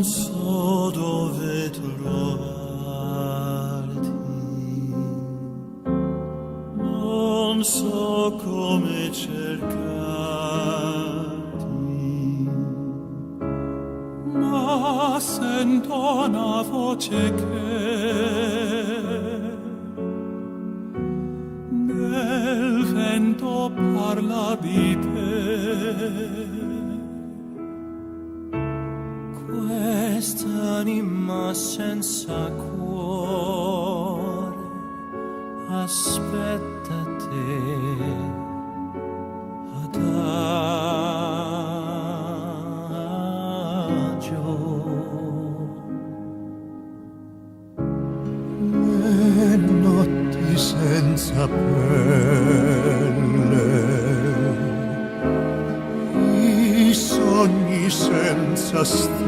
so dove trovarti, non so come cercarti, ma sento una voce che nel vento parla di te. Quest'anima senza cuore aspetta te adagio. Le notti senza pelle, i sogni senza stelle,